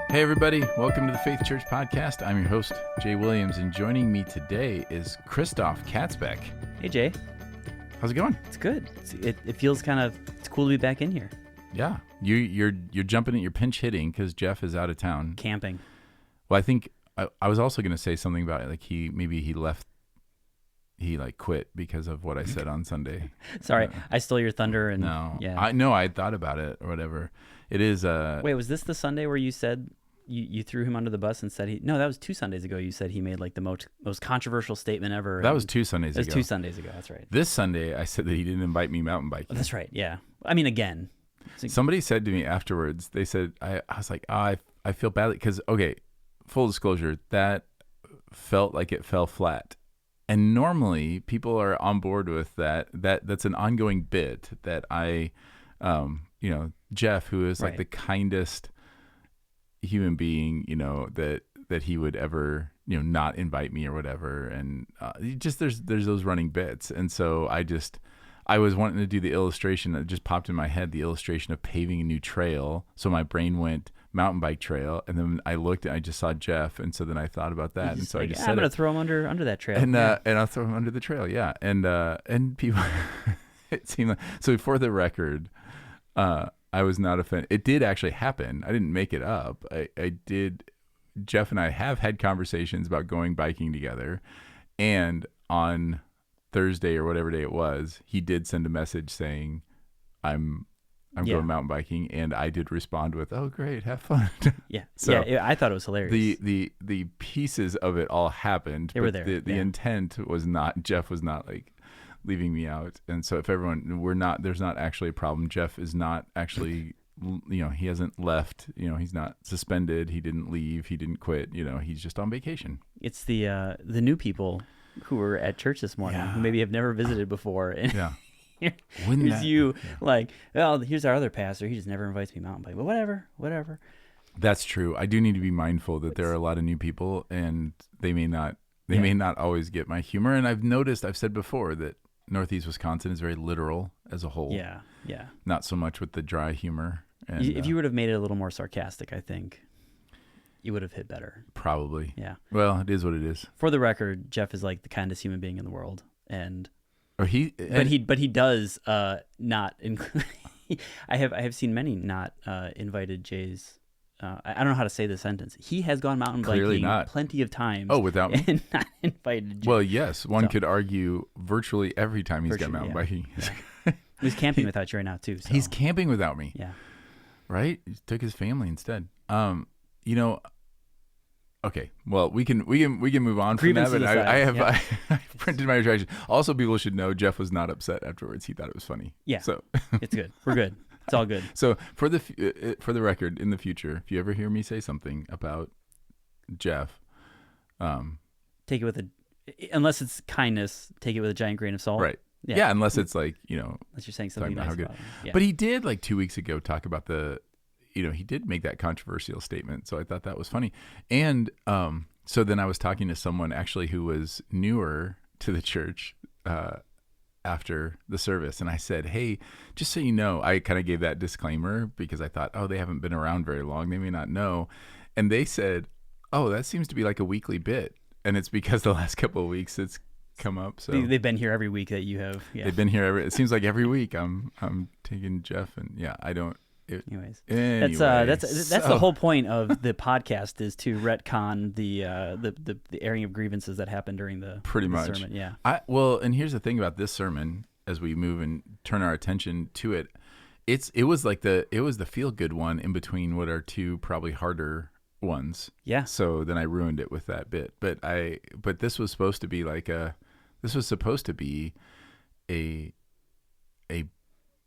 Hey everybody, welcome to the Faith Church Podcast. I'm your host, Jay Williams, and joining me today is Christoph Katzbeck. Hey Jay, How's it going? it's good. It feels it's cool to be back in here. Yeah, you're jumping at your pinch hitting because Jeff is out of town. Camping. Well, I think I was also going to say something about it, like he quit because of what I said on Sunday. Sorry, I stole your thunder. And No, yeah. I had thought about it or whatever. It is. Wait, was this the Sunday where you said you threw him under the bus and said No, that was 2 Sundays ago. You said he made like the most controversial statement ever. That was 2 Sundays ago. That was 2 Sundays ago. That's right. This Sunday, I said that he didn't invite me mountain biking. That's right. Yeah. I mean, again. Somebody said to me afterwards, they said, I was like, I feel badly because, okay, full disclosure, that felt like it fell flat. And normally people are on board with that. That's an ongoing bit that Jeff, who is like Right. the kindest human being, that he would ever, not invite me or whatever. And just there's those running bits. And so I was wanting to do the illustration that just popped in my head, the illustration of paving a new trail. So my brain went mountain bike trail, and then I looked and I just saw Jeff, and so then I thought about that, and so I just said I'm gonna throw him under that trail. and Yeah. and I'll throw him under the trail, yeah. And people, it seemed like, so for the record, I was not offended. It did actually happen. I didn't make it up. I did. Jeff and I have had conversations about going biking together, and on Thursday or whatever day it was, he did send a message saying, I'm Yeah. going mountain biking, and I did respond with, "Oh, great, have fun." Yeah. So I thought it was hilarious. the pieces of it all happened. They were but there, The yeah. intent was not, Jeff was not like leaving me out. And so if there's not actually a problem. Jeff is not actually, he hasn't left, he's not suspended. He didn't leave. He didn't quit. He's just on vacation. It's the new people who were at church this morning Yeah. who maybe have never visited before. And Yeah. here's you like, well, here's our other pastor. He just never invites me mountain bike. But whatever. That's true. I do need to be mindful that there are a lot of new people, and they may not always get my humor. And I've said before that Northeast Wisconsin is very literal as a whole. Yeah. Not so much with the dry humor. And, If you would have made it a little more sarcastic, I think you would have hit better. probably. Yeah. Well, it is what it is. For the record, Jeff is like the kindest human being in the world, and but he does not. I have seen many not invited Jay's. I don't know how to say the sentence. He has gone mountain Clearly biking not. plenty of times. Oh, without me? And not invited Jay. Well, yes, one So- could argue virtually every time he's got Virtually, mountain yeah. biking. He's camping without you right now too. So. He's camping without me, Yeah. right? He took his family instead. Okay, well, we can move on from that. Grievances But I have aside, I printed my retraction. Also, people should know Jeff was not upset afterwards. He thought it was funny. Yeah. So It's good. We're good. It's all good. So for the record, in the future, if you ever hear me say something about Jeff, Take it with unless it's kindness, take it with a giant grain of salt. right? Yeah. Yeah, unless it's like Unless you're saying something about nice how good. about him. Yeah. But he did like 2 weeks ago talk about he did make that controversial statement. So I thought that was funny. And so then I was talking to someone actually who was newer to the church after the service. And I said, hey, just so you know, I kind of gave that disclaimer because I thought, oh, they haven't been around very long. They may not know. And they said, oh, that seems to be like a weekly bit. And it's because the last couple of weeks it's come up. So They've been here every week that you have. Yeah. they've been here it seems like every week I'm taking Jeff, and yeah, I don't. Anyways, Anyway, that's so- the whole point of the podcast is to retcon the airing of grievances that happened during the Pretty the much. sermon. Yeah. And here's the thing about this sermon as we move and turn our attention to it. It was the feel good one in between what are two probably harder ones. Yeah. So then I ruined it with that bit. But this was supposed to be a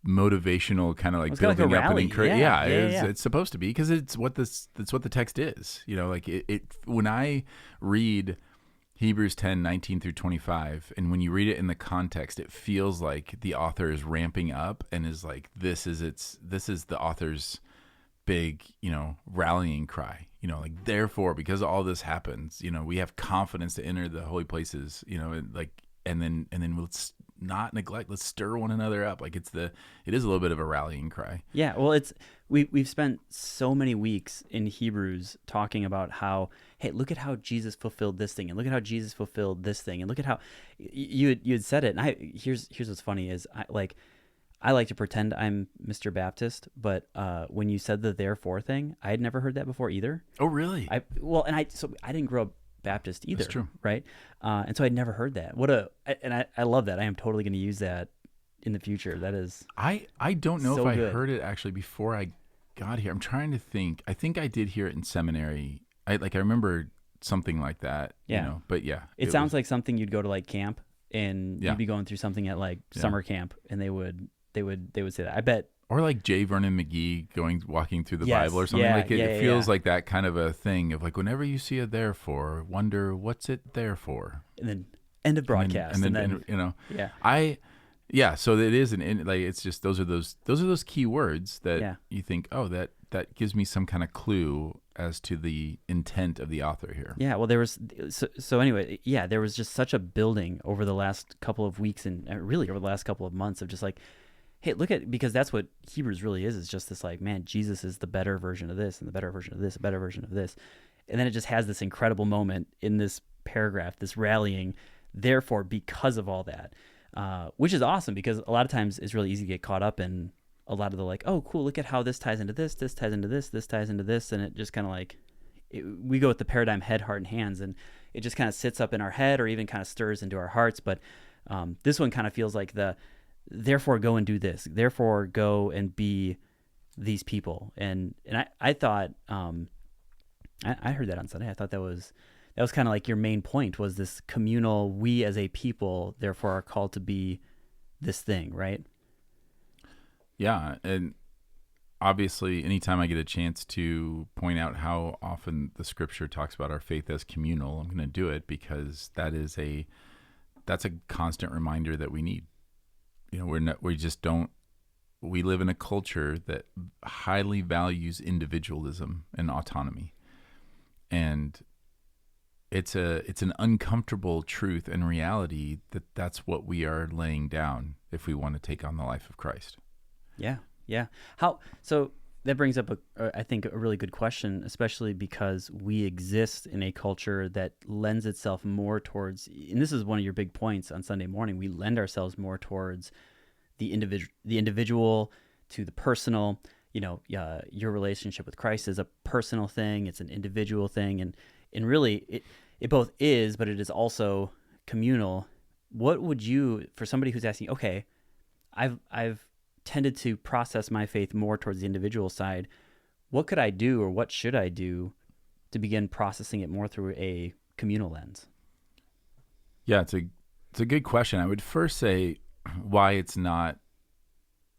motivational kind of like It's kinda like a building up and rally. encourage. Yeah, It's supposed to be because it's what the text is. Like it when I read Hebrews 10:19 through 25, and when you read it in the context, it feels like the author is ramping up and is like this is the author's big, rallying cry, like therefore because all this happens, we have confidence to enter the holy places, and then let's not neglect. Let's stir one another up. Like it is a little bit of a rallying cry. Yeah. Well, we've spent so many weeks in Hebrews talking about how, hey, look at how Jesus fulfilled this thing, and look at how Jesus fulfilled this thing, and look at how you had said it. And here's what's funny is I like to pretend I'm Mr. Baptist, but when you said the therefore thing, I had never heard that before either. Oh, really? I didn't grow up Baptist either. That's true. Right? And so I'd never heard that. I love that. I am totally going to use that in the future. That is I don't know so if I good. heard it actually before I got here. I'm trying to think. I think I did hear it in seminary. I remember something like that. Yeah. You know, but yeah. It sounds like something you'd go to like camp, and Yeah. you'd be going through something at like summer camp, and they would say that. I bet. Or like J. Vernon McGee walking through the Yes. Bible or something. Yeah, Like it, yeah, it feels yeah. like that kind of a thing of like, whenever you see a therefore, wonder what's it there for? And then end of broadcast, And then you know, yeah. So it is like it's just those are those key words that Yeah. you think, oh, that gives me some kind of clue as to the intent of the author here. Yeah, well, there was so anyway. Yeah, there was just such a building over the last couple of weeks, and really over the last couple of months of just like, hey, because that's what Hebrews really is. It's just this like, man, Jesus is the better version of this, and the better version of this, a better version of this, and then it just has this incredible moment in this paragraph, this rallying. Therefore, because of all that, which is awesome, because a lot of times it's really easy to get caught up in a lot of the like, oh, cool, look at how this ties into this ties into this ties into this, and it just kind of like, we go with the paradigm head, heart, and hands, and it just kind of sits up in our head or even kind of stirs into our hearts. But this one kind of feels like therefore go and do this, therefore go and be these people. And I thought, I heard that on Sunday. I thought that was kind of like your main point, was this communal, we as a people therefore are called to be this thing, right? Yeah, and obviously, anytime I get a chance to point out how often the Scripture talks about our faith as communal, I'm going to do it, because that's a constant reminder that we need. You know, we live in a culture that highly values individualism and autonomy, and it's an uncomfortable truth and reality that's what we are laying down if we want to take on the life of Christ. Yeah. So that brings up I think a really good question, especially because we exist in a culture that lends itself more towards, and this is one of your big points on Sunday morning, we lend ourselves more towards the individual, to the personal. You know, your relationship with Christ is a personal thing, it's an individual thing, and really it both is, but it is also communal. What would you, for somebody who's asking, okay, I've tended to process my faith more towards the individual side, what could I do, or what should I do to begin processing it more through a communal lens? Yeah, it's a good question. I would first say why it's not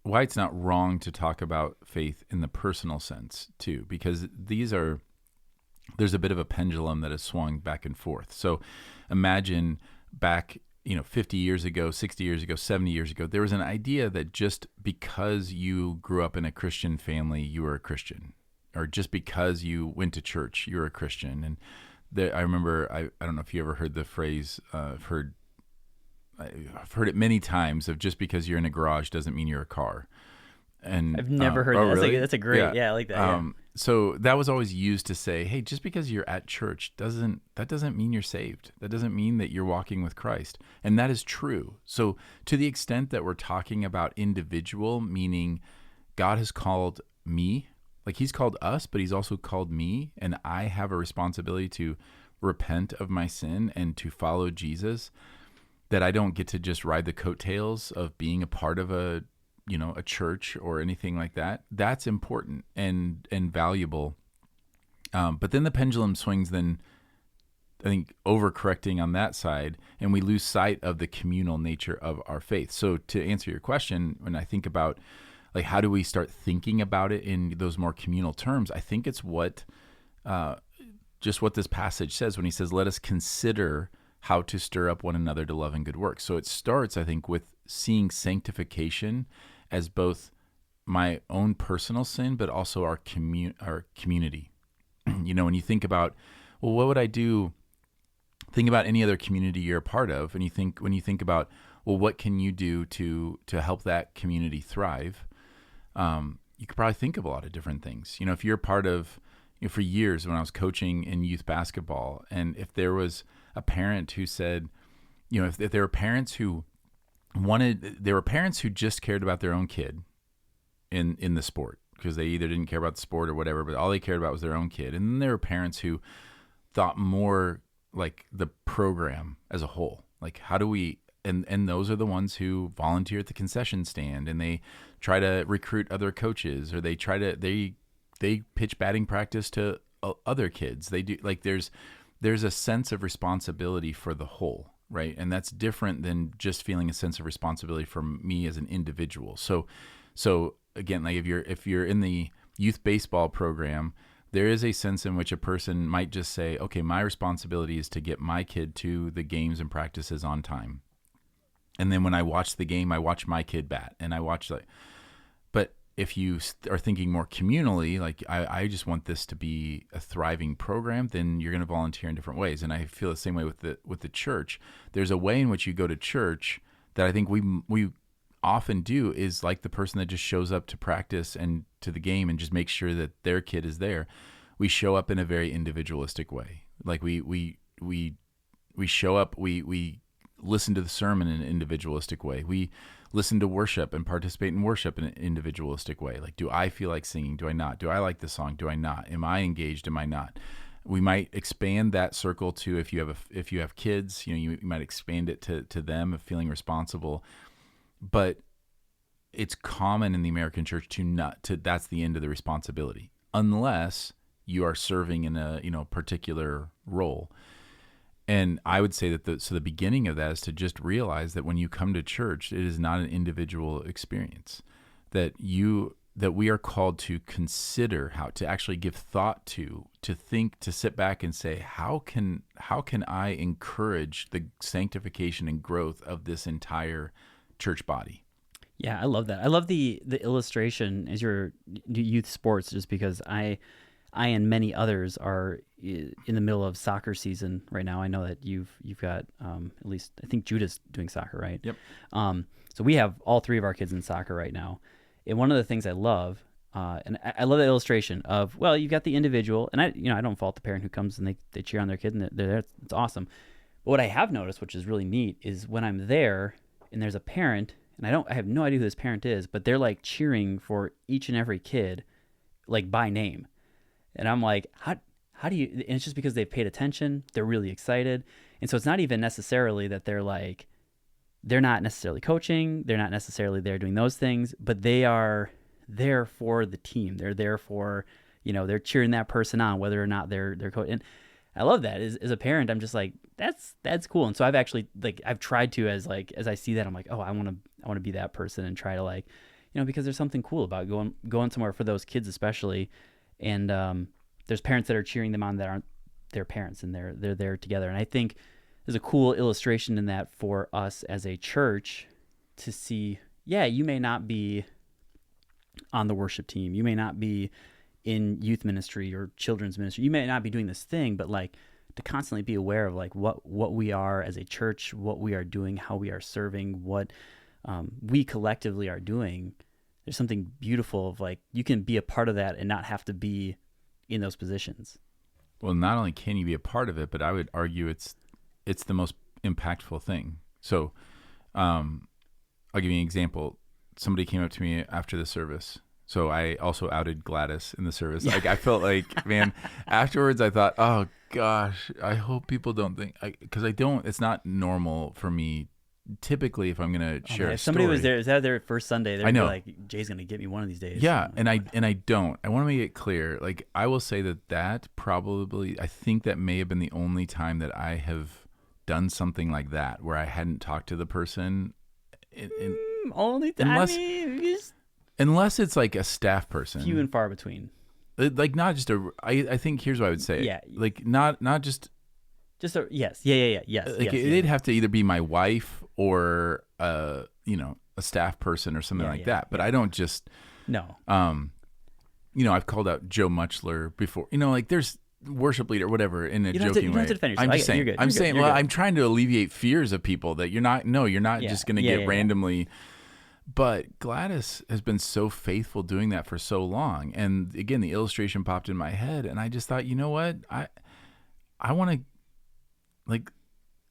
wrong to talk about faith in the personal sense too, because there's a bit of a pendulum that has swung back and forth. So imagine back 50 years ago, 60 years ago, 70 years ago, there was an idea that just because you grew up in a Christian family, you were a Christian, or just because you went to church, you're a Christian. And I remember, I don't know if you ever heard the phrase, I've heard it many times, of just because you're in a garage doesn't mean you're a car. And I've never heard that. Really? That's a great, yeah, I like that. So that was always used to say, hey, just because you're at church doesn't mean you're saved. That doesn't mean that you're walking with Christ. And that is true. So to the extent that we're talking about individual, meaning God has called me, like he's called us, but he's also called me, and I have a responsibility to repent of my sin and to follow Jesus, that I don't get to just ride the coattails of being a part of a church or anything like that. That's important and valuable. But then the pendulum swings, then I think overcorrecting on that side, and we lose sight of the communal nature of our faith. So to answer your question, when I think about like, how do we start thinking about it in those more communal terms? I think it's just what this passage says when he says, let us consider how to stir up one another to love and good works. So it starts, I think, with seeing sanctification as both my own personal sin, but also our community. When you think about, well, what would I do? Think about any other community you're a part of, and when you think about, well, what can you do to help that community thrive? You could probably think of a lot of different things. If you're part of, for years when I was coaching in youth basketball, and if there was a parent who said, if there were parents who just cared about their own kid in the sport, because they either didn't care about the sport or whatever, but all they cared about was their own kid. And then there were parents who thought more like the program as a whole. Like, how do we, and those are the ones who volunteer at the concession stand, and they try to recruit other coaches, or they pitch batting practice to other kids. They do, like, there's a sense of responsibility for the whole, right? And that's different than just feeling a sense of responsibility for me as an individual. So again, like if you're in the youth baseball program, there is a sense in which a person might just say, okay, my responsibility is to get my kid to the games and practices on time. And then when I watch the game, I watch my kid bat, and I watch but if you are thinking more communally, like I just want this to be a thriving program, then you're going to volunteer in different ways. And I feel the same way with the church. There's a way in which you go to church that I think we often do, is like the person that just shows up to practice and to the game and just makes sure that their kid is there. We show up in a very individualistic way. Like we show up, we listen to the sermon in an individualistic way. We listen to worship and participate in worship in an individualistic way. Like, do I feel like singing? Do I not? Do I like the song? Do I not? Am I engaged? Am I not? We might expand that circle to, if you have kids, you might expand it to them of feeling responsible. But it's common in the American church to that's the end of the responsibility, unless you are serving in a particular role. And I would say that the beginning of that is to just realize that when you come to church, it is not an individual experience. That we are called to consider, how to actually give thought to think, to sit back and say, how can I encourage the sanctification and growth of this entire church body? Yeah, I love that. I love the illustration as your youth sports, just because I and many others are in the middle of soccer season right now. I know that you've got at least, I think Judah's doing soccer, right? Yep. So we have all three of our kids in soccer right now. And one of the things I love, and I love that illustration of, well, you've got the individual, and I don't fault the parent who comes and they cheer on their kid, and they're there. It's awesome. But what I have noticed, which is really neat, is when I'm there and there's a parent, and I have no idea who this parent is, but they're like cheering for each and every kid, like by name. And I'm like, how do you, and it's just because they've paid attention, they're really excited. And so it's not even necessarily that they're not necessarily coaching, they're not necessarily there doing those things, but they are there for the team. They're there for, they're cheering that person on, whether or not they're coaching. And I love that. As a parent, I'm just like, that's cool. And so I've actually, I've tried to, as I see that, I'm like, oh, I want to be that person, and try to because there's something cool about going somewhere for those kids, especially. And there's parents that are cheering them on that aren't their parents, and they're there together. And I think there's a cool illustration in that for us as a church to see, yeah, you may not be on the worship team, you may not be in youth ministry or children's ministry, you may not be doing this thing, but to constantly be aware of what we are as a church, what we are doing, how we are serving, what we collectively are doing. There's something beautiful of you can be a part of that and not have to be in those positions. Well, not only can you be a part of it, but I would argue it's the most impactful thing. So I'll give you an example. Somebody came up to me after the service. So I also outed Gladys in the service. Yeah. I felt like, man, afterwards I thought, oh gosh, I hope people don't think, because it's not normal for me. Typically, if I'm going to share a story. If somebody was there, is that their first Sunday? They're like, Jay's going to get me one of these days. Yeah, and I don't. I want to make it clear. I will say that probably, I think that may have been the only time that I have done something like that, where I hadn't talked to the person. Only time. Unless it's a staff person. Few and far between. Not just I think here's what I would say. Yeah. Not just. Just yes. Yes. It'd have to either be my wife or a staff person or something like that. But I don't just. No. I've called out Joe Muchler before. There's worship leader, whatever, in a joking way. You don't have to defend yourself. I'm just saying. You're good. I'm saying. You're Well, good. I'm trying to alleviate fears of people that you're not just going to get randomly. But Gladys has been so faithful doing that for so long. And again, the illustration popped in my head, and I just thought, you know what? I want to, like,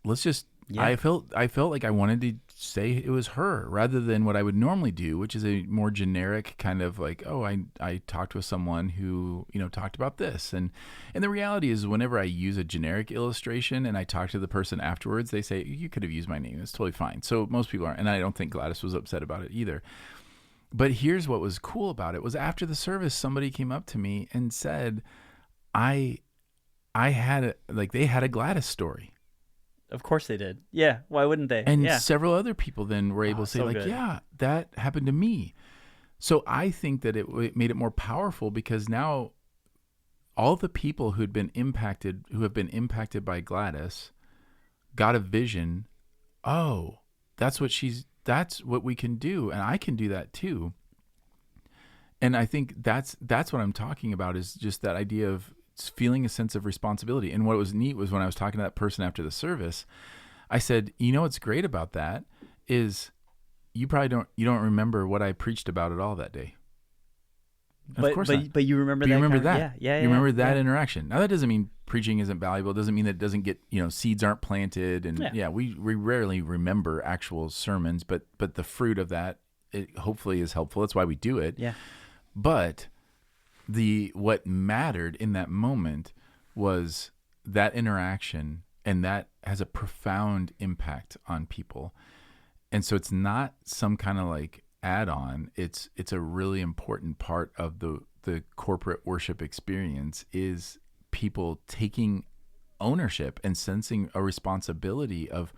let's just. Yeah. I felt like I wanted to say it was her rather than what I would normally do, which is a more generic kind of like, oh, I talked with someone who, talked about this. And the reality is whenever I use a generic illustration and I talk to the person afterwards, they say, you could have used my name. It's totally fine. So most people aren't. And I don't think Gladys was upset about it either. But here's what was cool about it was after the service, somebody came up to me and said, they had a Gladys story. Of course they did. Yeah. Why wouldn't they? And several other people then were able to say, good. Yeah, that happened to me. So I think that it made it more powerful because now all the people who have been impacted by Gladys got a vision. Oh, that's what we can do. And I can do that too. And I think that's what I'm talking about is just that idea of feeling a sense of responsibility. And what was neat was when I was talking to that person after the service, I said, what's great about that is you probably don't remember what I preached about at all that day. Of course not. But you remember that. You remember that. Yeah. You remember that interaction. Now that doesn't mean preaching isn't valuable. It doesn't mean that it doesn't get, seeds aren't planted. And we rarely remember actual sermons, but the fruit of that, it hopefully is helpful. That's why we do it. Yeah. But what mattered in that moment was that interaction, and that has a profound impact on people. And so it's not some kind of like add-on. It's a really important part of the corporate worship experience is people taking ownership and sensing a responsibility of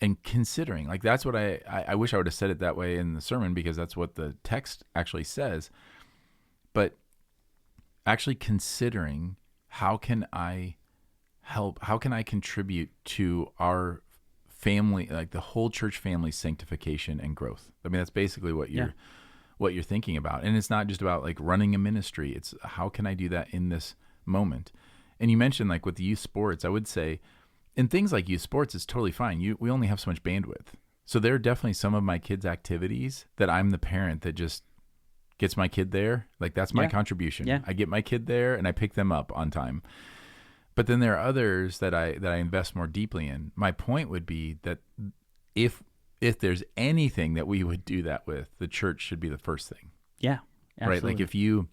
and considering. Like that's what I wish I would have said it that way in the sermon because that's what the text actually says. But actually considering how can I help, how can I contribute to our family, like the whole church family's sanctification and growth. I mean, that's basically what you're thinking about. And it's not just about like running a ministry. It's how can I do that in this moment? And you mentioned like with the youth sports, I would say in things like youth sports, it's totally fine. We only have so much bandwidth. So there are definitely some of my kids' activities that I'm the parent that just gets my kid there. Like that's my contribution. Yeah. I get my kid there and I pick them up on time. But then there are others that I invest more deeply in. My point would be that if there's anything that we would do that with, the church should be the first thing. Yeah. Absolutely. Right? Like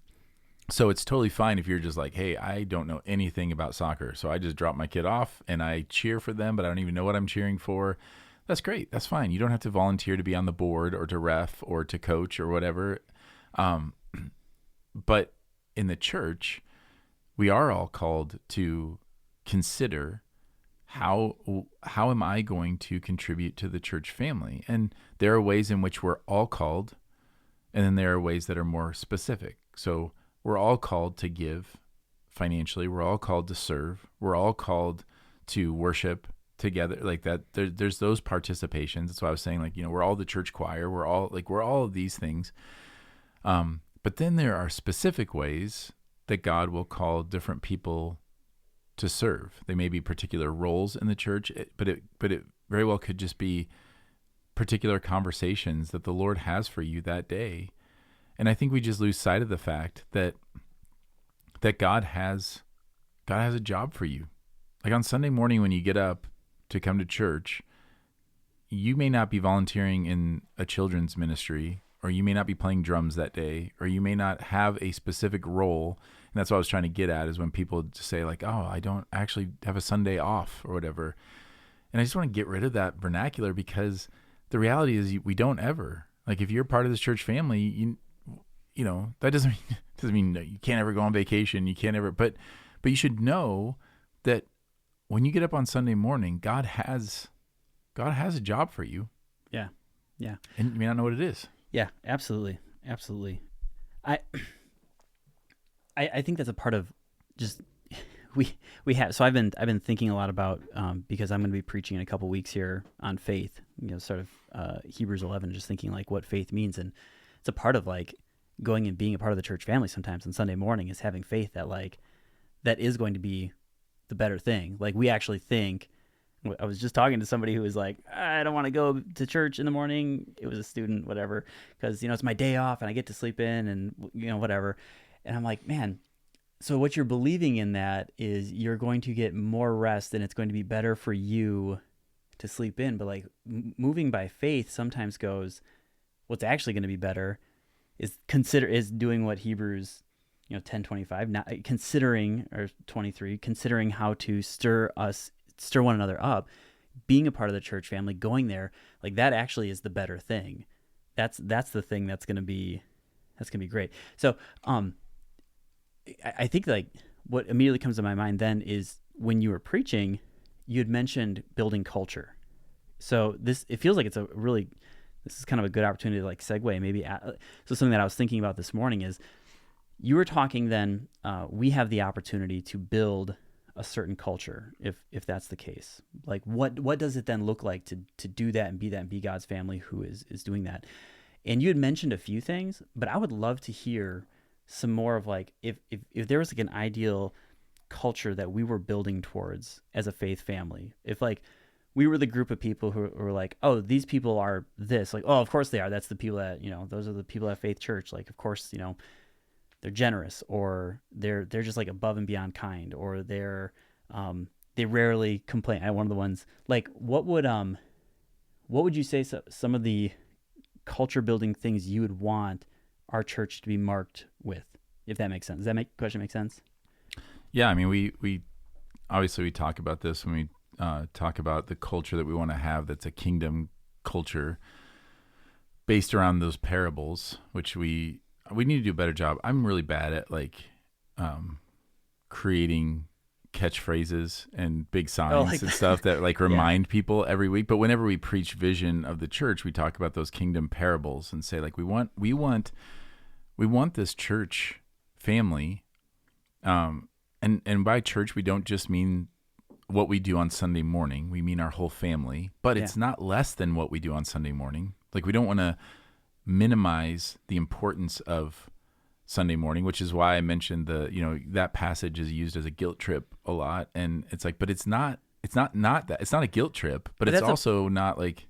so it's totally fine if you're just like, hey, I don't know anything about soccer. So I just drop my kid off and I cheer for them, but I don't even know what I'm cheering for. That's great. That's fine. You don't have to volunteer to be on the board or to ref or to coach or whatever. But in the church, we are all called to consider how am I going to contribute to the church family? And there are ways in which we're all called, and then there are ways that are more specific. So we're all called to give financially. We're all called to serve. We're all called to worship together like that. There's those participations. That's why I was saying like, we're all the church choir. We're all of these things. But then there are specific ways that God will call different people to serve. They may be particular roles in the church, but it very well could just be particular conversations that the Lord has for you that day. And I think we just lose sight of the fact that God has a job for you. Like on Sunday morning when you get up to come to church, you may not be volunteering in a children's ministry, or you may not be playing drums that day, or you may not have a specific role. And that's what I was trying to get at, is when people say like, oh, I don't actually have a Sunday off or whatever. And I just want to get rid of that vernacular, because the reality is we don't ever. Like if you're part of this church family, you know, that doesn't mean you can't ever go on vacation. You can't ever, but you should know that when you get up on Sunday morning, God has a job for you. Yeah. Yeah. And you may not know what it is. Yeah, absolutely. Absolutely. I think that's a part of just we have. So I've been thinking a lot about because I'm going to be preaching in a couple weeks here on faith, sort of Hebrews 11, just thinking like what faith means. And it's a part of like going and being a part of the church family sometimes on Sunday morning is having faith that like that is going to be the better thing. Like, we actually think, I was just talking to somebody who was like, I don't want to go to church in the morning. It was a student, whatever, because, it's my day off and I get to sleep in and, whatever. And I'm like, man, so what you're believing in that is you're going to get more rest and it's going to be better for you to sleep in. But like moving by faith sometimes goes, what's actually going to be better is doing what Hebrews 10:25, not considering, or 23, considering how to stir one another up, being a part of the church family, going there, like that actually is the better thing. That's the thing that's going to be great. So I think like what immediately comes to my mind then is when you were preaching, you had mentioned building culture. So it feels like this is kind of a good opportunity to like segue maybe. So something that I was thinking about this morning is you were talking then, we have the opportunity to build a certain culture if that's the case. Like what does it then look like to do that and be God's family who is doing that? And you had mentioned a few things, but I would love to hear some more of like if there was like an ideal culture that we were building towards as a faith family. If like we were the group of people who were like, oh, these people are this, like, oh, of course they are. That's the people that, those are the people at Faith Church. Like, of course, they're generous, or they're just like above and beyond kind, or they rarely complain. One of the ones, like, what would you say some of the culture building things you would want our church to be marked with, if that makes sense? Does that question make sense? Yeah, I mean, we obviously we talk about this when we talk about the culture that we want to have. That's a kingdom culture based around those parables, which we need to do a better job. I'm really bad at like creating catchphrases and big signs and stuff that like remind people every week. But whenever we preach vision of the church, we talk about those kingdom parables and say like we want this church family. And by church, we don't just mean what we do on Sunday morning. We mean our whole family, but it's not less than what we do on Sunday morning. Like, we don't want to minimize the importance of Sunday morning, which is why I mentioned that passage is used as a guilt trip a lot. And it's like, but it's not that. It's not a guilt trip, but it's also not like.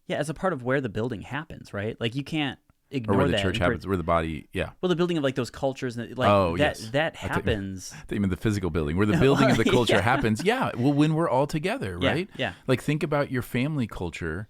Yeah, as a part of where the building happens, right? Like, you can't ignore or where the that. Church happens, where the body, Well, the building of like those cultures, that happens. I mean, the physical building, where the building of the culture happens. Yeah, well, when we're all together, right? Yeah. Like, think about your family culture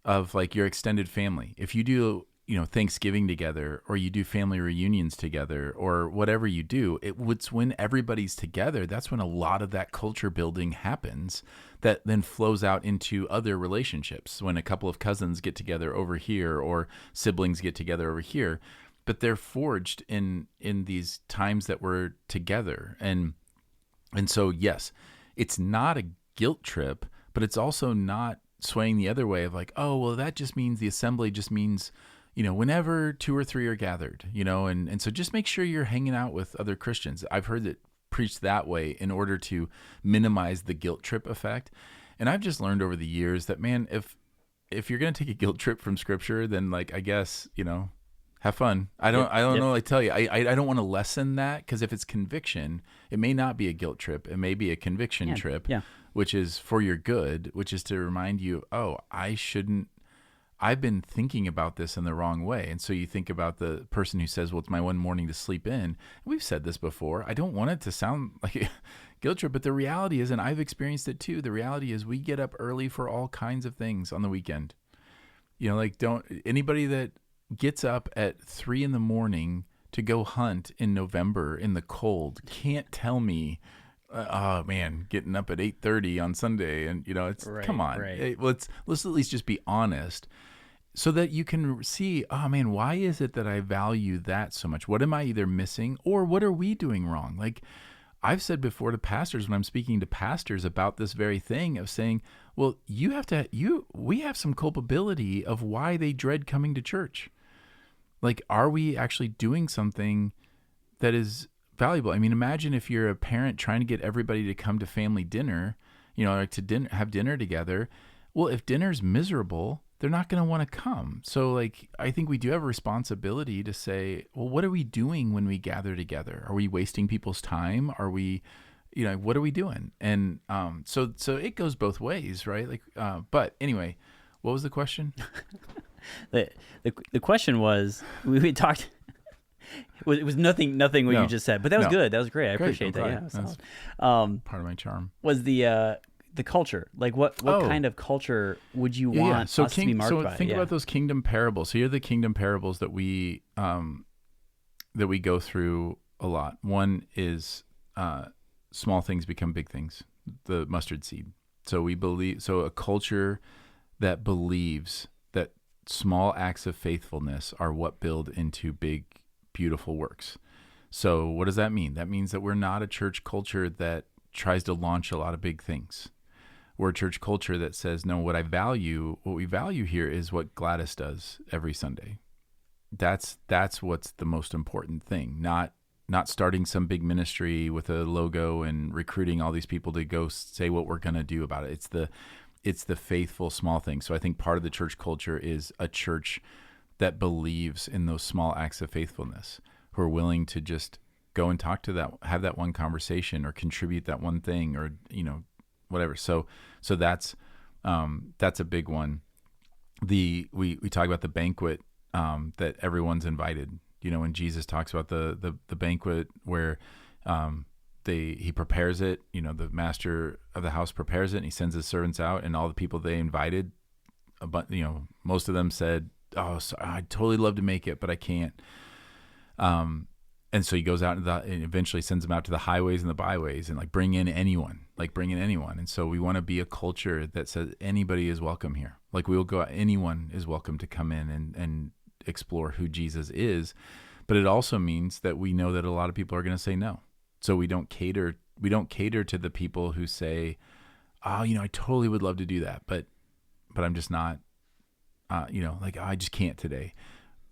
of like your extended family. If you do, Thanksgiving together, or you do family reunions together, or whatever you do, it's when everybody's together. That's when a lot of that culture building happens. That then flows out into other relationships when a couple of cousins get together over here, or siblings get together over here, but they're forged in these times that we're together. And so, yes, it's not a guilt trip, but it's also not swaying the other way of like, oh, well, that just means the assembly just means, whenever 2 or 3 are gathered, and so just make sure you're hanging out with other Christians. I've heard it preached that way in order to minimize the guilt trip effect. And I've just learned over the years that, man, if you're going to take a guilt trip from Scripture, then like, I guess, have fun. I don't know. I tell you, I don't want to lessen that, because if it's conviction, it may not be a guilt trip. It may be a conviction trip, which is for your good, which is to remind you, oh, I've been thinking about this in the wrong way. And so you think about the person who says, well, it's my one morning to sleep in. We've said this before. I don't want it to sound like a guilt trip, but the reality is, and I've experienced it too, the reality is we get up early for all kinds of things on the weekend. Anybody that gets up at 3 a.m. to go hunt in November in the cold can't tell me, oh man, getting up at 8:30 on Sunday, and it's right, come on. Right. Let's at least just be honest, so that you can see, oh man, why is it that I value that so much? What am I either missing, or what are we doing wrong? Like I've said before to pastors, when I'm speaking to pastors about this very thing, of saying, well, we have some culpability of why they dread coming to church. Like, are we actually doing something that is valuable? I mean, imagine if you're a parent trying to get everybody to come to family dinner, like to have dinner together. Well, if dinner's miserable, they're not going to want to come. So like, I think we do have a responsibility to say, well, what are we doing when we gather together? Are we wasting people's time? Are we, what are we doing? And so it goes both ways, right? Like, but anyway, what was the question? The question was, we talked. It was nothing what you just said, but that was good. That was great. I appreciate that. Yeah, that's part of my charm. Was the culture, like what kind of culture would you want us to be marked by? So think about those kingdom parables. So here are the kingdom parables that we go through a lot. One is small things become big things. The mustard seed. So a culture that believes that small acts of faithfulness are what build into big, beautiful works. So what does that mean? That means that we're not a church culture that tries to launch a lot of big things. We're a church culture that says, no, what we value here is what Gladys does every Sunday. That's what's the most important thing. Not starting some big ministry with a logo and recruiting all these people to go say what we're going to do about it. It's the faithful small things. So I think part of the church culture is a church that believes in those small acts of faithfulness, who are willing to just go and have that one conversation or contribute that one thing or, whatever. So that's a big one. We talk about the banquet that everyone's invited. When Jesus talks about the banquet where he prepares it, the master of the house prepares it and he sends his servants out, and all the people they invited, most of them said, "Oh, sorry, I'd totally love to make it, but I can't." And so he goes out and eventually sends them out to the highways and the byways and bring in anyone. And so we want to be a culture that says anybody is welcome here. We will go out, anyone is welcome to come in and explore who Jesus is. But it also means that we know that a lot of people are going to say no. So we don't cater to the people who say, "Oh, I totally would love to do that, but I'm just not, I just can't today."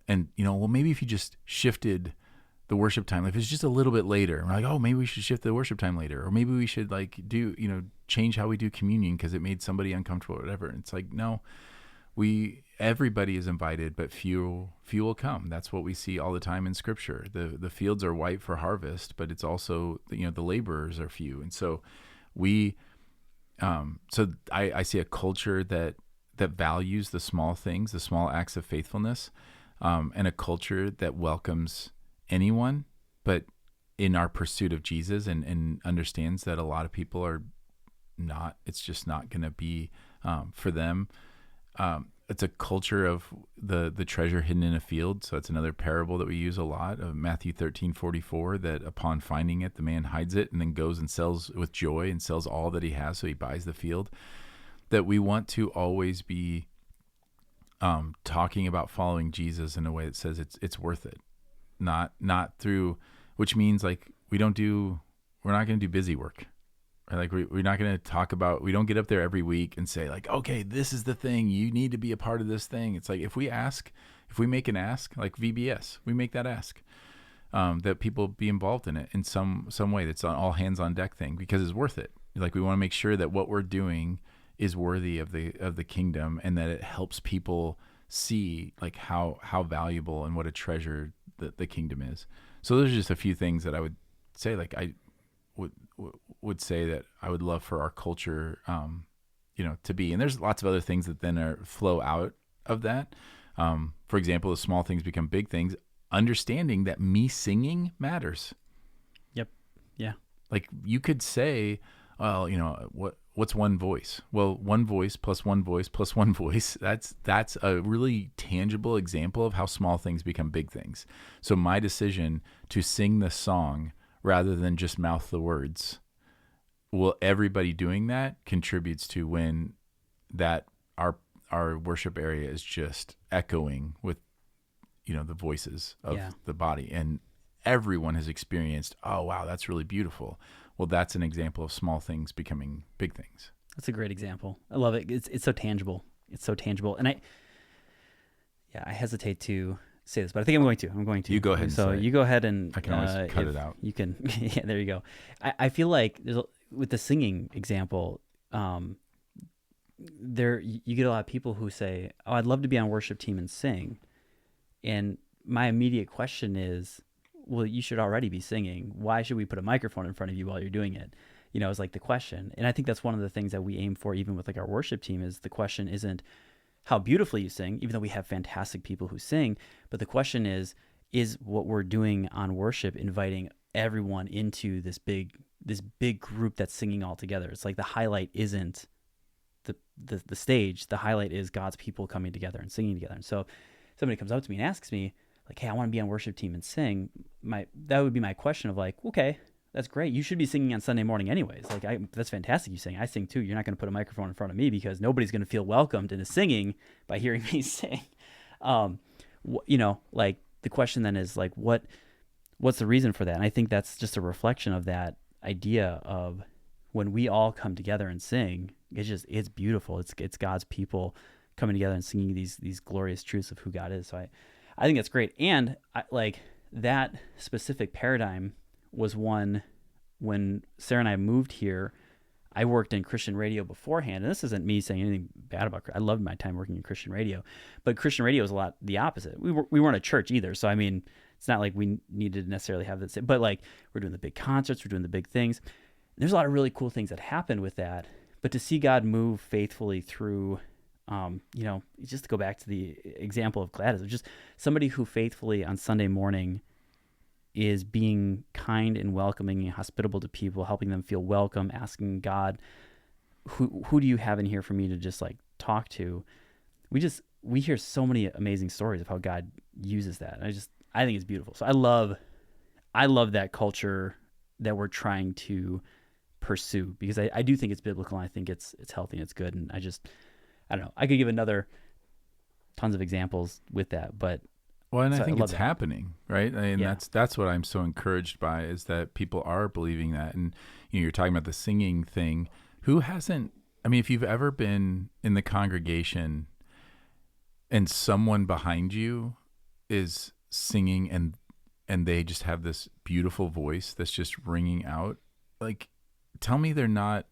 And, well, maybe if you just shifted the worship time, if it's just a little bit later, we're like, "Oh, maybe we should shift the worship time later." Or maybe we should change how we do communion because it made somebody uncomfortable or whatever. And it's like, no, everybody is invited, but few will come. That's what we see all the time in Scripture. The fields are white for harvest, but it's also, the laborers are few. And so I see a culture that values the small things, the small acts of faithfulness, and a culture that welcomes anyone, but in our pursuit of Jesus and understands that a lot of people are not, it's just not going to be for them. It's a culture of the treasure hidden in a field. So it's another parable that we use a lot of Matthew 13:44, that upon finding it, the man hides it and then goes and sells with joy and sells all that he has. So he buys the field. That we want to always be talking about following Jesus in a way that says it's worth it. Not through, which means we're not going to do busy work. Right? We're not going to talk about, we don't get up there every week and say okay, this is the thing, you need to be a part of this thing. It's if we make an ask, like VBS, we make that ask, that people be involved in it in some way. That's an all hands on deck thing, because it's worth it. We want to make sure that what we're doing is worthy of the kingdom, and that it helps people see how valuable and what a treasure the kingdom is. So those are just a few things that I would say, I would say that I would love for our culture, to be. And there's lots of other things that then flow out of that. For example, the small things become big things. Understanding that me singing matters. Yep. Yeah. You could say, well, what's one voice? Well, one voice plus one voice plus one voice. That's a really tangible example of how small things become big things. So my decision to sing the song rather than just mouth the words, well, everybody doing that contributes to when that our worship area is just echoing with, the voices of the body, and everyone has experienced, oh wow, that's really beautiful. Well, that's an example of small things becoming big things. That's a great example. I love it. It's so tangible. And I hesitate to say this, but I think I'm going to. You go ahead. So you go ahead, and I can always cut it out. You can. Yeah, there you go. I feel like with the singing example, you get a lot of people who say, "Oh, I'd love to be on worship team and sing," and my immediate question is, well, you should already be singing. Why should we put a microphone in front of you while you're doing it? Is like the question. And I think that's one of the things that we aim for, even with like our worship team, is the question isn't how beautifully you sing, even though we have fantastic people who sing, but the question is what we're doing on worship inviting everyone into this big group that's singing all together? It's like the highlight isn't the stage. The highlight is God's people coming together and singing together. And so somebody comes up to me and asks me, like, hey, I want to be on worship team and sing. That would be my question of like, okay, that's great. You should be singing on Sunday morning anyways. Like, that's fantastic. You sing. I sing too. You're not going to put a microphone in front of me because nobody's going to feel welcomed into singing by hearing me sing. Like the question then is like, what's the reason for that? And I think that's just a reflection of that idea of when we all come together and sing, it's beautiful. It's God's people coming together and singing these glorious truths of who God is. So I think that's great. And like that specific paradigm was one when Sarah and I moved here. I worked in Christian radio beforehand, and this isn't me saying anything bad about. I loved my time working in Christian radio, but Christian radio is a lot the opposite. We weren't a church either, so I mean, it's not like we needed to necessarily have this. But like we're doing the big concerts, we're doing the big things. There's a lot of really cool things that happen with that. But to see God move faithfully through. Just to go back to the example of Gladys, just somebody who faithfully on Sunday morning is being kind and welcoming and hospitable to people, helping them feel welcome, asking God, who do you have in here for me to just like talk to? We hear so many amazing stories of how God uses that. I think it's beautiful. So I love that culture that we're trying to pursue because I do think it's biblical and I think it's healthy and it's good. And I don't know. I could give tons of examples with that, but I think it's happening, right? I mean, that's what I'm so encouraged by is that people are believing that. And you're talking about the singing thing. Who hasn't? I mean, if you've ever been in the congregation and someone behind you is singing and they just have this beautiful voice that's just ringing out, like, tell me they're not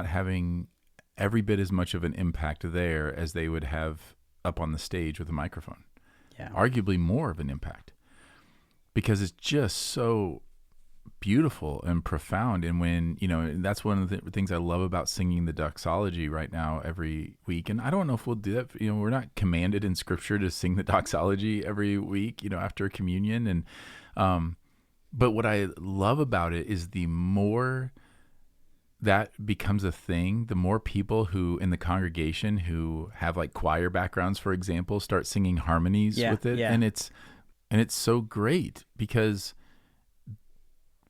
having every bit as much of an impact there as they would have up on the stage with a microphone. Yeah. Arguably more of an impact because it's just so beautiful and profound. And when, that's one of the things I love about singing the doxology right now every week. And I don't know if we'll do that. We're not commanded in scripture to sing the doxology every week, after communion. And, but what I love about it is the more that becomes a thing, the more people who in the congregation who have like choir backgrounds, for example, start singing harmonies with it. Yeah. And it's so great because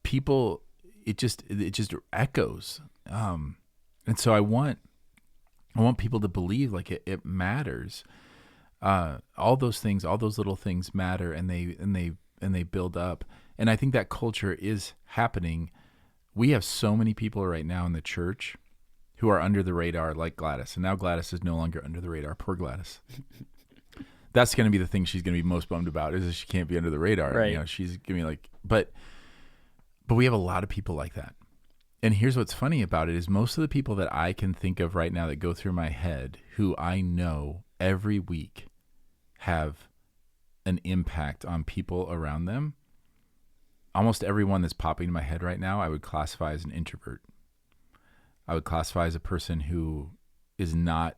people, it just echoes. And so I want people to believe like it matters. All those things, all those little things matter and they build up. And I think that culture is happening. We have so many people right now in the church who are under the radar like Gladys. And now Gladys is no longer under the radar. Poor Gladys. That's going to be the thing she's going to be most bummed about is that she can't be under the radar. Right. She's going to be like, but we have a lot of people like that. And here's what's funny about it is most of the people that I can think of right now that go through my head who I know every week have an impact on people around them. Almost everyone that's popping in my head right now, I would classify as an introvert. I would classify as a person who is not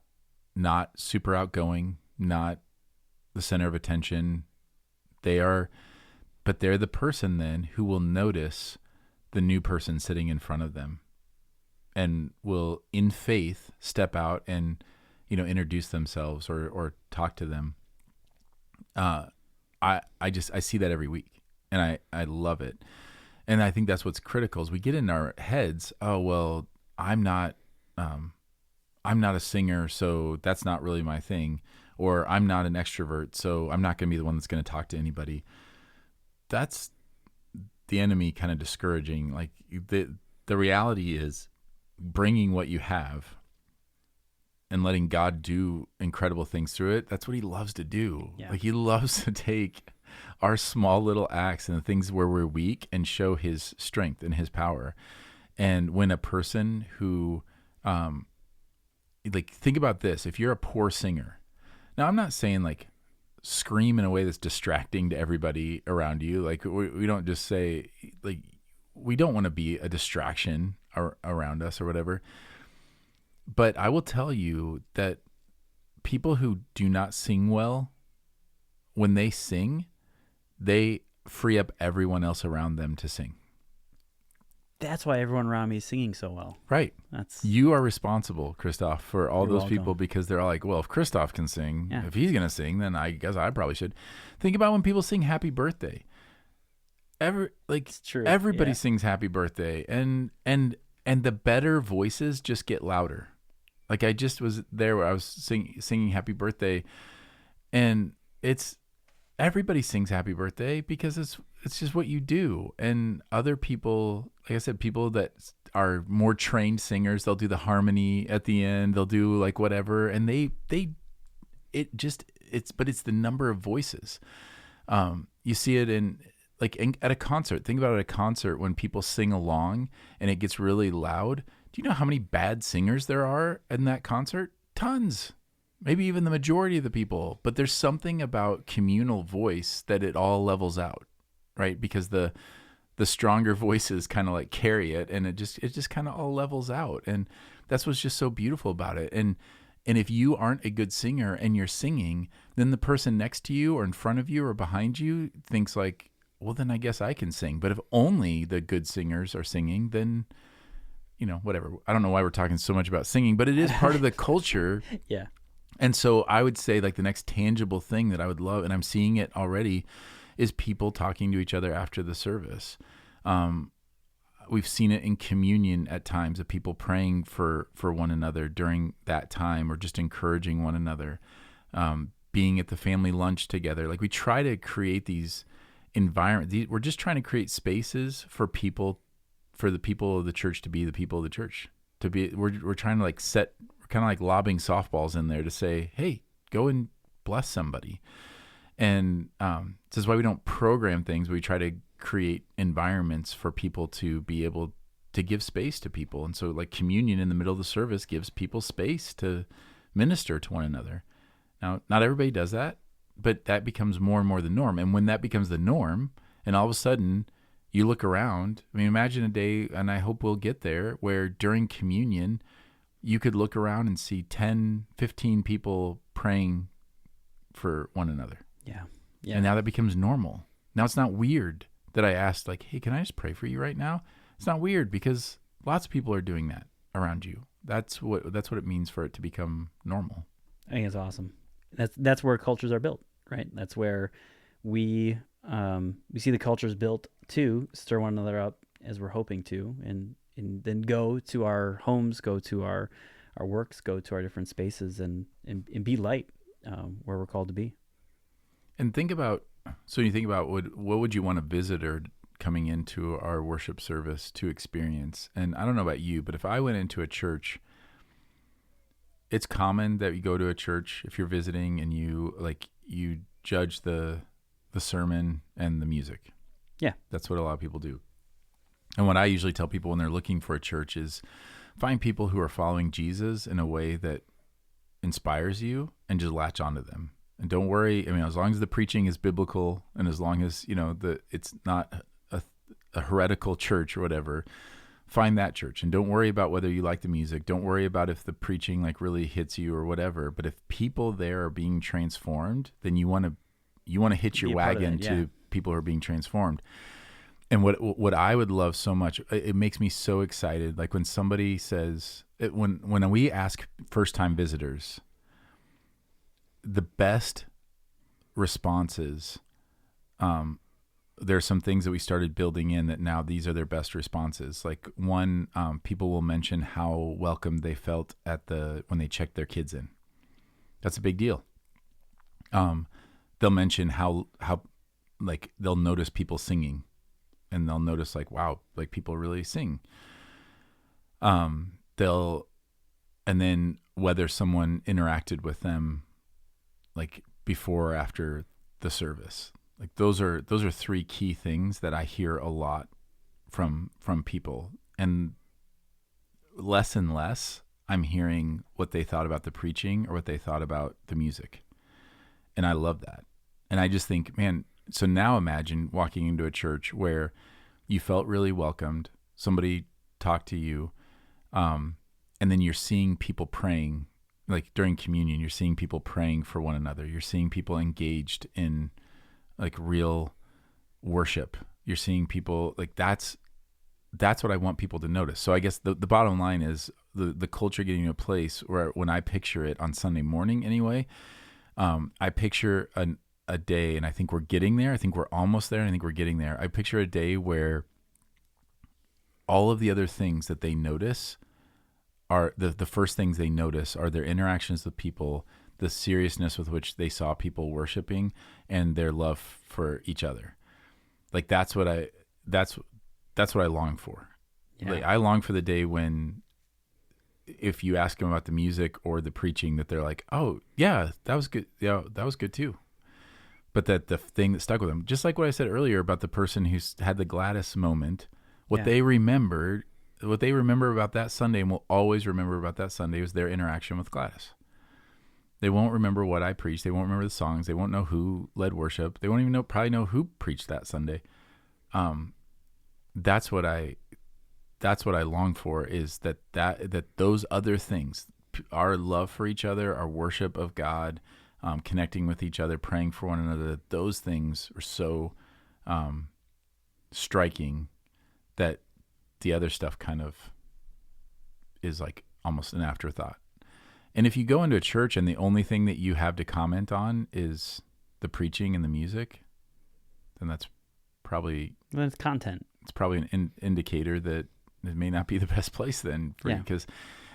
super outgoing, not the center of attention. But they're the person then who will notice the new person sitting in front of them and will, in faith, step out and, introduce themselves or talk to them. I see that every week. And I love it. And I think that's what's critical is we get in our heads, oh, well, I'm not a singer, so that's not really my thing. Or I'm not an extrovert, so I'm not going to be the one that's going to talk to anybody. That's the enemy kind of discouraging. Like the reality is bringing what you have and letting God do incredible things through it. That's what he loves to do. Yeah. Like he loves to take our small little acts and the things where we're weak and show his strength and his power. And when a person who like, think about this. If you're a poor singer, now I'm not saying like scream in a way that's distracting to everybody around you. Like we don't just say, like, we don't want to be a distraction around us or whatever. But I will tell you that people who do not sing well, when they sing, they free up everyone else around them to sing. That's why everyone around me is singing so well. Right. You are responsible, Christoph, for all those people, because they're all like, well, if Christoph can sing, if he's going to sing, then I guess I probably should. Think about when people sing happy birthday. It's true. Everybody sings happy birthday, and the better voices just get louder. Like, I just was there where I was singing happy birthday, and everybody sings happy birthday because it's just what you do. And other people, like I said, people that are more trained singers, they'll do the harmony at the end, they'll do like whatever, and but it's the number of voices. You see it at a concert. Think about it at a concert when people sing along and it gets really loud. Do you know how many bad singers there are in that concert? Tons. Maybe even the majority of the people. But there's something about communal voice that it all levels out, right? Because the stronger voices kind of like carry it, and it just kind of all levels out. And that's what's just so beautiful about it. And if you aren't a good singer and you're singing, then the person next to you or in front of you or behind you thinks like, well, then I guess I can sing. But if only the good singers are singing, then, whatever. I don't know why we're talking so much about singing, but it is part of the culture. Yeah. And so I would say like the next tangible thing that I would love, and I'm seeing it already, is people talking to each other after the service. We've seen it in communion at times of people praying for one another during that time, or just encouraging one another, being at the family lunch together. Like, we try to create these environments. We're just trying to create spaces for the people of the church to be the people of the church. We're trying to like set, we're kind of like lobbing softballs in there to say, hey, go and bless somebody. And this is why we don't program things. We try to create environments for people to be able to give space to people. And so like communion in the middle of the service gives people space to minister to one another. Now, not everybody does that, but that becomes more and more the norm. And when that becomes the norm, and all of a sudden you look around, I mean, imagine a day, and I hope we'll get there, where during communion, you could look around and see 10, 15 people praying for one another. Yeah. And now that becomes normal. Now it's not weird that I asked, like, hey, can I just pray for you right now? It's not weird because lots of people are doing that around you. That's what it means for it to become normal. I think it's awesome. That's where cultures are built, right? That's where we see the cultures built to stir one another up, as we're hoping to, and then go to our homes, go to our works, go to our different spaces, and be light where we're called to be. And think about, so you think about what would you want a visitor coming into our worship service to experience? And I don't know about you, but if I went into a church, it's common that you go to a church if you're visiting and you judge the sermon and the music. Yeah. That's what a lot of people do. And what I usually tell people when they're looking for a church is find people who are following Jesus in a way that inspires you and just latch onto them. And don't worry, I mean, as long as the preaching is biblical and as long as, it's not a heretical church or whatever, find that church. And don't worry about whether you like the music. Don't worry about if the preaching like really hits you or whatever. But if people there are being transformed, then you want to hitch your wagon to people who are being transformed. And what I would love so much, it makes me so excited. Like when somebody says, when we ask first-time visitors, the best responses, there's some things that we started building in that now these are their best responses. Like one, people will mention how welcome they felt when they checked their kids in. That's a big deal. They'll mention how like they'll notice people singing, and they'll notice like, wow, like people really sing. And then whether someone interacted with them like before or after the service. Like those are three key things that I hear a lot from people, and less I'm hearing what they thought about the preaching or what they thought about the music. And I love that. And I just think, man, so now imagine walking into a church where you felt really welcomed, somebody talked to you, and then you're seeing people praying, like during communion, you're seeing people praying for one another. You're seeing people engaged in like real worship. You're seeing people like that's what I want people to notice. So I guess the bottom line is the culture getting to a place where when I picture it on Sunday morning anyway, I picture a day, and I think we're getting there. I think we're almost there. And I think we're getting there. I picture a day where all of the other things that they notice are the first things they notice are their interactions with people, the seriousness with which they saw people worshiping, and their love for each other. Like that's what I long for. Yeah. Like, I long for the day when, if you ask them about the music or the preaching, that they're like, "Oh, yeah, that was good. Yeah, that was good too." But that the thing that stuck with them, just like what I said earlier about the person who's had the Gladys moment, what they remember about that Sunday and will always remember about that Sunday was their interaction with Gladys. They won't remember what I preached. They won't remember the songs. They won't know who led worship. They won't even probably know who preached that Sunday. That's what I long for, is that those other things, our love for each other, our worship of God, connecting with each other, praying for one another, those things are so striking that the other stuff kind of is like almost an afterthought. And if you go into a church and the only thing that you have to comment on is the preaching and the music, then that's probably... Then it's content. It's probably an indicator that it may not be the best place then for you. Because,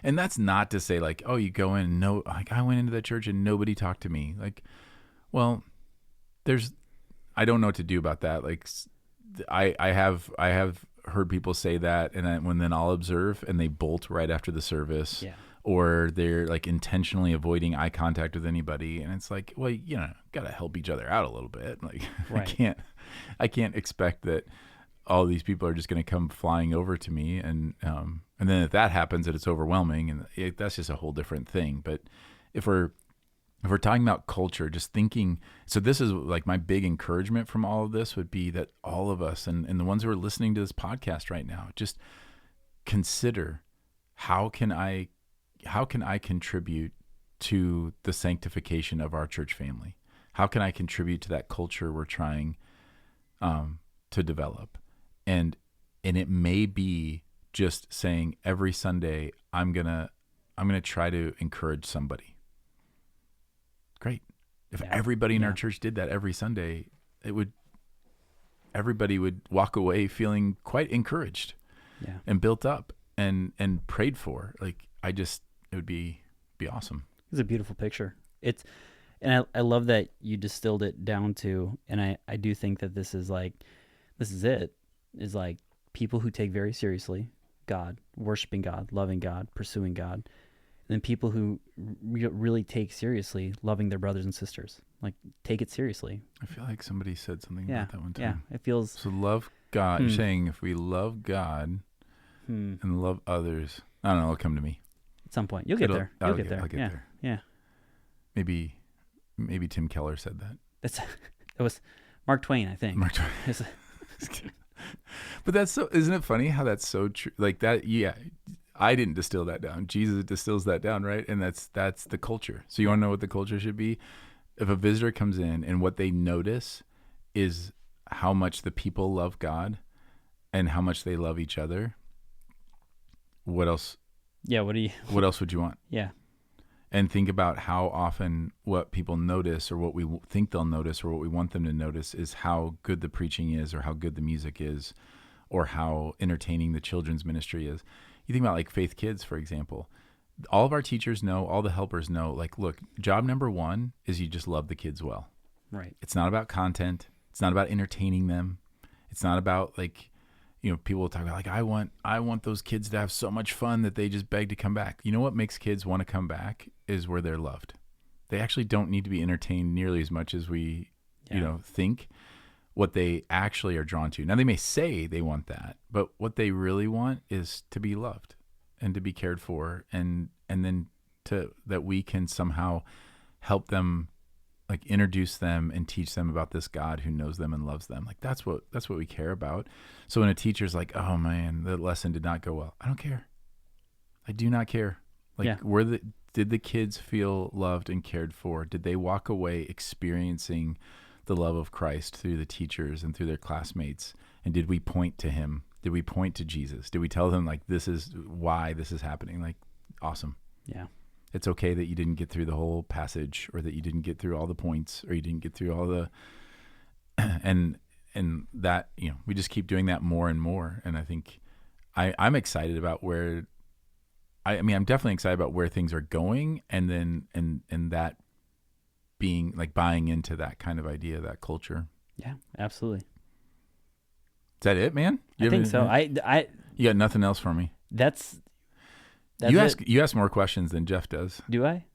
and that's not to say like, oh, you go in and like I went into that church and nobody talked to me. Like, well, I don't know what to do about that. Like, I have heard people say that, and then I'll observe and they bolt right after the service. Yeah. Or they're like intentionally avoiding eye contact with anybody. And it's like, well, got to help each other out a little bit. Like, right. I can't expect that all these people are just going to come flying over to me. And then if that happens, that it's overwhelming, and that's just a whole different thing. But if we're talking about culture, just thinking, so this is like my big encouragement from all of this would be that all of us and the ones who are listening to this podcast right now, just consider how can I contribute to the sanctification of our church family? How can I contribute to that culture we're trying to develop? And it may be just saying every Sunday, I'm gonna try to encourage somebody. Great. If everybody in our church did that every Sunday, everybody would walk away feeling quite encouraged and built up and prayed for. Like, it would be awesome. It's a beautiful picture. And I love that you distilled it down to, and I do think that this is people who take very seriously God, worshiping God, loving God, pursuing God, and then people who really take seriously loving their brothers and sisters, like take it seriously. I feel like somebody said something about that one time. Yeah, it feels... So love God, you're saying if we love God and love others, I don't know, it'll come to me. At some point. You'll get there. I'll get there. Yeah. Maybe Tim Keller said that. That was Mark Twain, I think. Mark Twain. But that's so, isn't it funny how that's so true? Like that, I didn't distill that down. Jesus distills that down, right? And that's the culture. So you want to know what the culture should be? If a visitor comes in and what they notice is how much the people love God and how much they love each other, what else? Yeah, what else would you want? Yeah. And think about how often what people notice or what we think they'll notice or what we want them to notice is how good the preaching is or how good the music is or how entertaining the children's ministry is. You think about like Faith Kids, for example. All of our teachers know, all the helpers know, like, look, job number one is you just love the kids well. Right. It's not about content. It's not about entertaining them. It's not about like, people will talk about like, I want those kids to have so much fun that they just beg to come back. You know what makes kids want to come back is where they're loved. They actually don't need to be entertained nearly as much as we, think. What they actually are drawn to. Now they may say they want that, but what they really want is to be loved and to be cared for and then that we can somehow help them, like introduce them and teach them about this God who knows them and loves them. Like that's what we care about. So when a teacher's like, oh man, the lesson did not go well, I don't care. I do not care. Like did the kids feel loved and cared for? Did they walk away experiencing the love of Christ through the teachers and through their classmates? And did we point to him? Did we point to Jesus? Did we tell them like, this is why this is happening? Like, awesome. Yeah. It's okay that you didn't get through the whole passage, or that you didn't get through all the points, or you didn't get through all the, and that, we just keep doing that more and more. And I think I'm excited about where, I'm definitely excited about where things are going. And then, and that being like buying into that kind of idea, that culture. Yeah, absolutely. Is that it, man? I think so. You got nothing else for me. That's you ask more questions than Jeff does. Do I?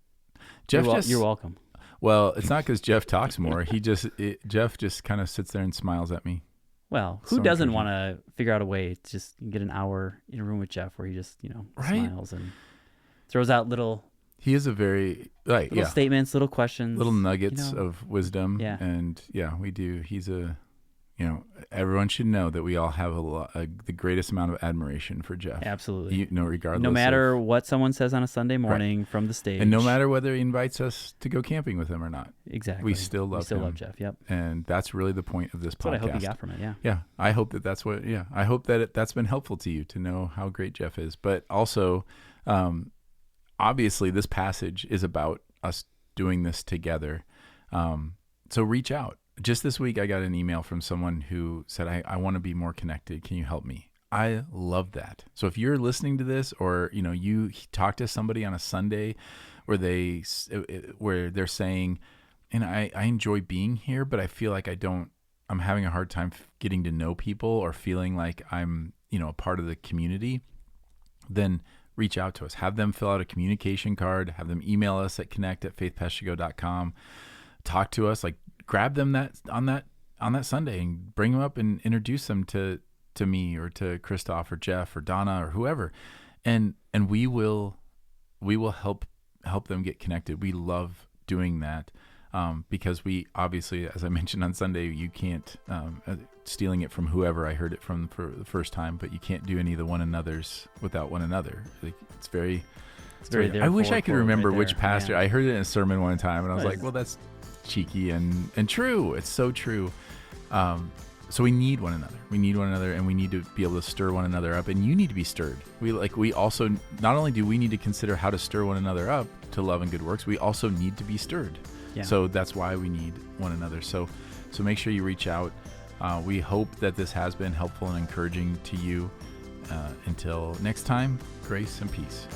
You're welcome. Well, it's not because Jeff talks more. Jeff just kind of sits there and smiles at me. Well, who doesn't want to figure out a way to just get an hour in a room with Jeff where he just, smiles and throws out little. He is a very statements, little questions, little nuggets of wisdom. Yeah. And we do. He's everyone should know that we all have the greatest amount of admiration for Jeff. Absolutely. Regardless. No matter what someone says on a Sunday morning from the stage. And no matter whether he invites us to go camping with him or not. Exactly. We still love him. Love Jeff. Yep. And that's really the point of this podcast. That's what I hope you got from it. Yeah. Yeah. I hope that's what, I hope that that's been helpful to you to know how great Jeff is. But also, obviously this passage is about us doing this together. So reach out. Just this week, I got an email from someone who said, I want to be more connected. Can you help me? I love that. So if you're listening to this, or, you talk to somebody on a Sunday where they're saying, and I enjoy being here, but I feel like I'm having a hard time getting to know people or feeling like I'm, a part of the community, then reach out to us. Have them fill out a communication card, have them email us at connect@faithpestchico.com. Talk to us, like grab them on that Sunday and bring them up and introduce them to me or to Christoph or Jeff or Donna or whoever. And we will help them get connected. We love doing that. Because we obviously, as I mentioned on Sunday, you can't, stealing it from whoever I heard it from for the first time, but you can't do any of the one another's without one another. Like, it's very I wish I could remember which pastor. I heard it in a sermon one time and I was like, well, that's cheeky and true. It's so true. So we need one another. We need one another, and we need to be able to stir one another up, and you need to be stirred. We also, not only do we need to consider how to stir one another up to love and good works, we also need to be stirred. Yeah. So that's why we need one another. So make sure you reach out. We hope that this has been helpful and encouraging to you. Until next time, grace and peace.